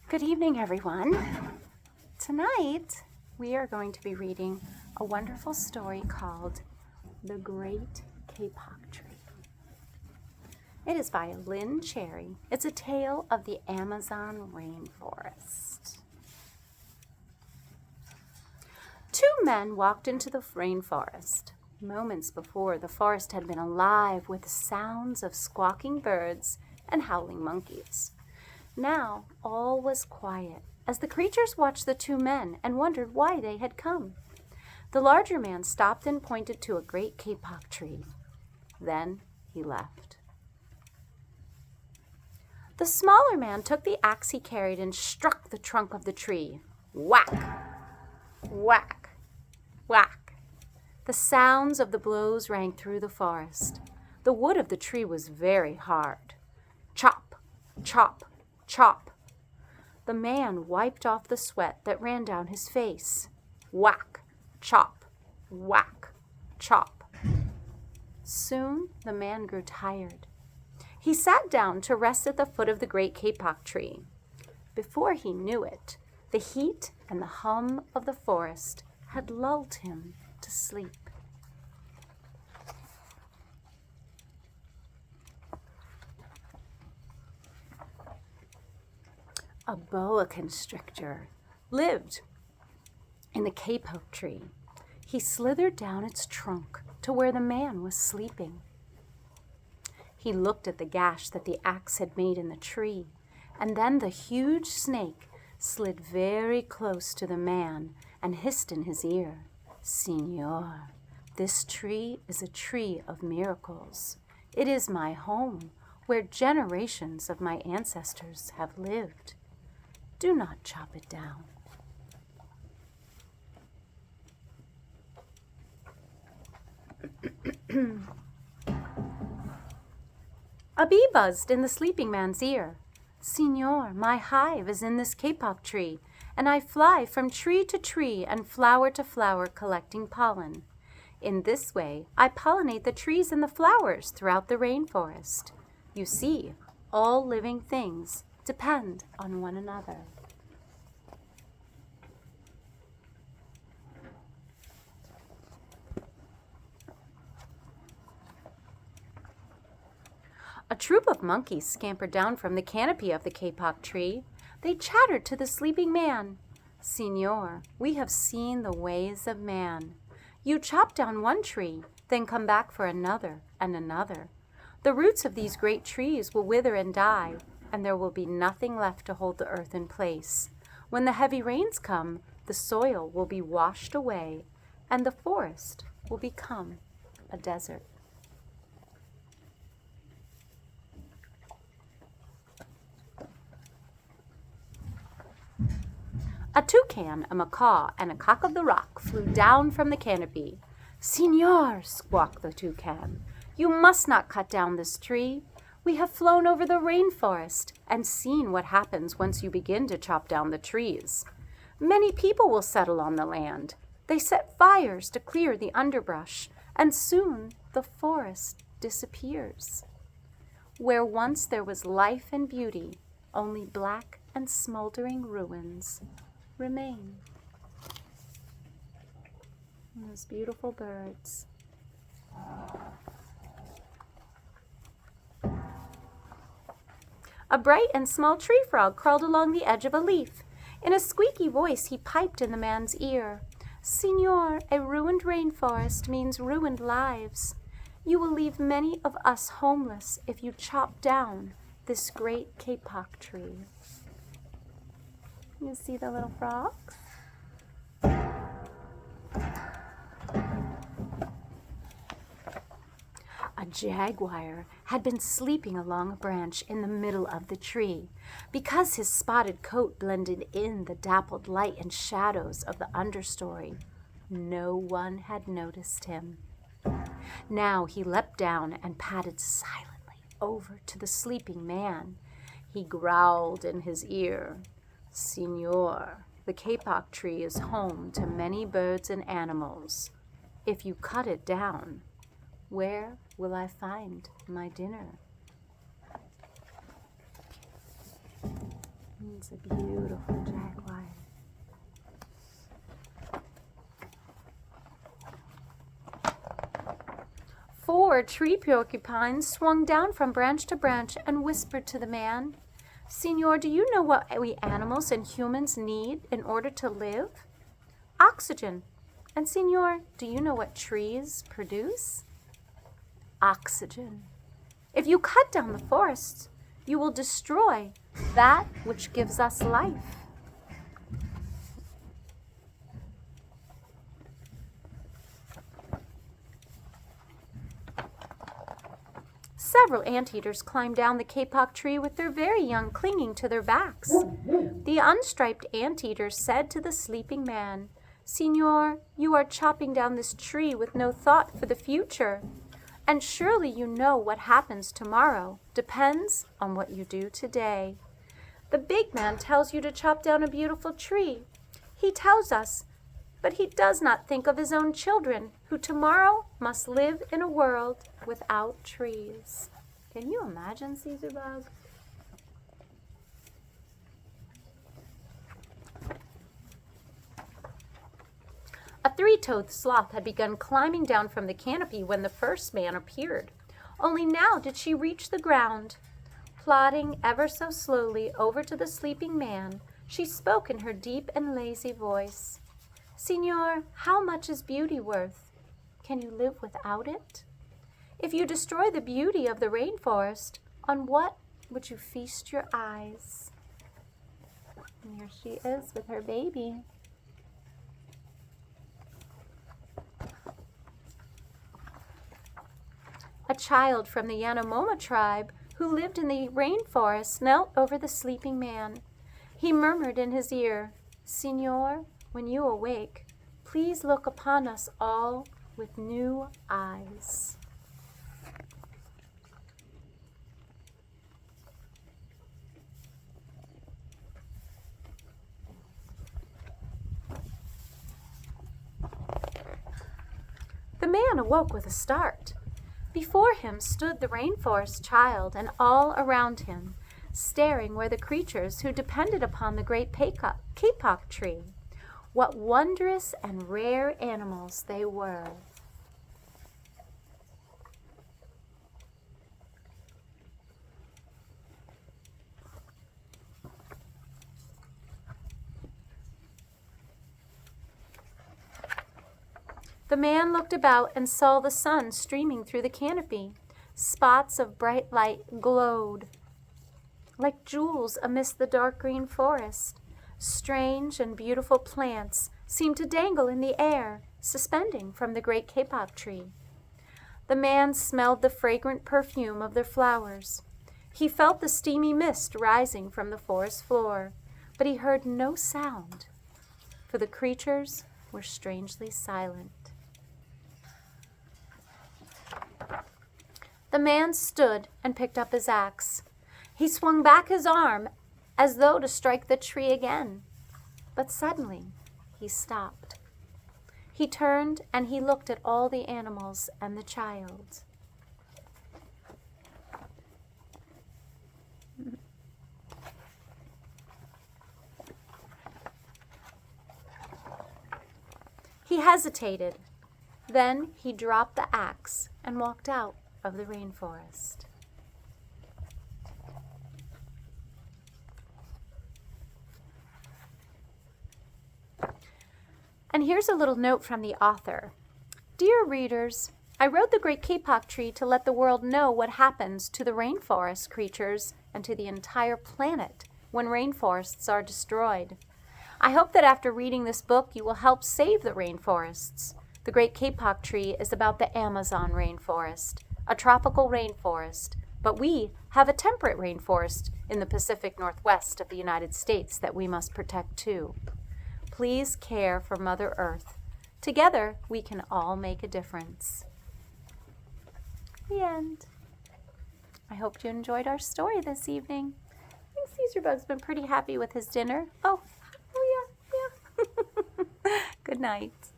Good evening, everyone. Tonight, we are going to be reading a wonderful story called The Great Kapok Tree. It is by Lynn Cherry. It's a tale of the Amazon rainforest. Two men walked into the rainforest. Moments before, the forest had been alive with the sounds of squawking birds and howling monkeys. Now all was quiet as the creatures watched the two men and wondered why they had come. The larger man stopped and pointed to a great kapok tree. Then he left. The smaller man took the axe he carried and struck the trunk of the tree. Whack! Whack! Whack! The sounds of the blows rang through the forest. The wood of the tree was very hard. Chop! Chop! Chop! The man wiped off the sweat that ran down his face. Whack! Chop! Whack! Chop! Soon the man grew tired. He sat down to rest at the foot of the great kapok tree. Before he knew it, the heat and the hum of the forest had lulled him to sleep. A boa constrictor lived in the kapok tree. He slithered down its trunk to where the man was sleeping. He looked at the gash that the axe had made in the tree, and then the huge snake slid very close to the man and hissed in his ear, "Signor, this tree is a tree of miracles. It is my home, where generations of my ancestors have lived. Do not chop it down." A bee buzzed in the sleeping man's ear. "Signor, my hive is in this kapok tree, and I fly from tree to tree and flower to flower collecting pollen. In this way, I pollinate the trees and the flowers throughout the rainforest. You see, all living things depend on one another." A troop of monkeys scampered down from the canopy of the kapok tree. They chattered to the sleeping man. "Signor, we have seen the ways of man. You chop down one tree, then come back for another and another. The roots of these great trees will wither and die, and there will be nothing left to hold the earth in place. When the heavy rains come, the soil will be washed away, and the forest will become a desert." A toucan, a macaw, and a cock of the rock flew down from the canopy. "Signor," squawked the toucan, "you must not cut down this tree. We have flown over the rainforest and seen what happens once you begin to chop down the trees. Many people will settle on the land. They set fires to clear the underbrush, and soon the forest disappears. Where once there was life and beauty, only black and smoldering ruins remain." And those beautiful birds. A bright and small tree frog crawled along the edge of a leaf. In a squeaky voice, he piped in the man's ear, "Signor, a ruined rainforest means ruined lives. You will leave many of us homeless if you chop down this great kapok tree." You see the little frogs? A jaguar had been sleeping along a branch in the middle of the tree. Because his spotted coat blended in the dappled light and shadows of the understory, no one had noticed him. Now he leapt down and padded silently over to the sleeping man. He growled in his ear, "Signor, the kapok tree is home to many birds and animals. If you cut it down, where will I find my dinner?" It's a beautiful jaguar. 4 tree porcupines swung down from branch to branch and whispered to the man, "Senor, do you know what we animals and humans need in order to live? Oxygen. And Senor, do you know what trees produce? Oxygen. If you cut down the forests, you will destroy that which gives us life." Several anteaters climbed down the kapok tree with their very young clinging to their backs. The unstriped anteater said to the sleeping man, "Senor, you are chopping down this tree with no thought for the future. And surely you know what happens tomorrow depends on what you do today. The big man tells you to chop down a beautiful tree. He tells us, but he does not think of his own children, who tomorrow must live in a world without trees." Can you imagine, Caesar Bug? A 3-toed sloth had begun climbing down from the canopy when the first man appeared. Only now did she reach the ground. Plodding ever so slowly over to the sleeping man, she spoke in her deep and lazy voice. "Senor, how much is beauty worth? Can you live without it? If you destroy the beauty of the rainforest, on what would you feast your eyes?" And here she is with her baby. A child from the Yanomama tribe who lived in the rainforest knelt over the sleeping man. He murmured in his ear, "Senor, when you awake, please look upon us all with new eyes." The man awoke with a start. Before him stood the rainforest child, and all around him, staring were the creatures who depended upon the great kapok tree. What wondrous and rare animals they were. The man looked about and saw the sun streaming through the canopy. Spots of bright light glowed like jewels amidst the dark green forest. Strange and beautiful plants seemed to dangle in the air, suspending from the great kapok tree. The man smelled the fragrant perfume of their flowers. He felt the steamy mist rising from the forest floor, but he heard no sound, for the creatures were strangely silent. The man stood and picked up his axe. He swung back his arm as though to strike the tree again, but suddenly he stopped. He turned and he looked at all the animals and the child. He hesitated. Then he dropped the axe and walked out of the rainforest. And here's a little note from the author. Dear readers, I wrote The Great Kapok Tree to let the world know what happens to the rainforest creatures and to the entire planet when rainforests are destroyed. I hope that after reading this book, you will help save the rainforests. The Great Kapok Tree is about the Amazon rainforest, a tropical rainforest, but we have a temperate rainforest in the Pacific Northwest of the United States that we must protect too. Please care for Mother Earth. Together, we can all make a difference. The end. I hope you enjoyed our story this evening. I think Caesar Bug's been pretty happy with his dinner. Oh yeah. Good night.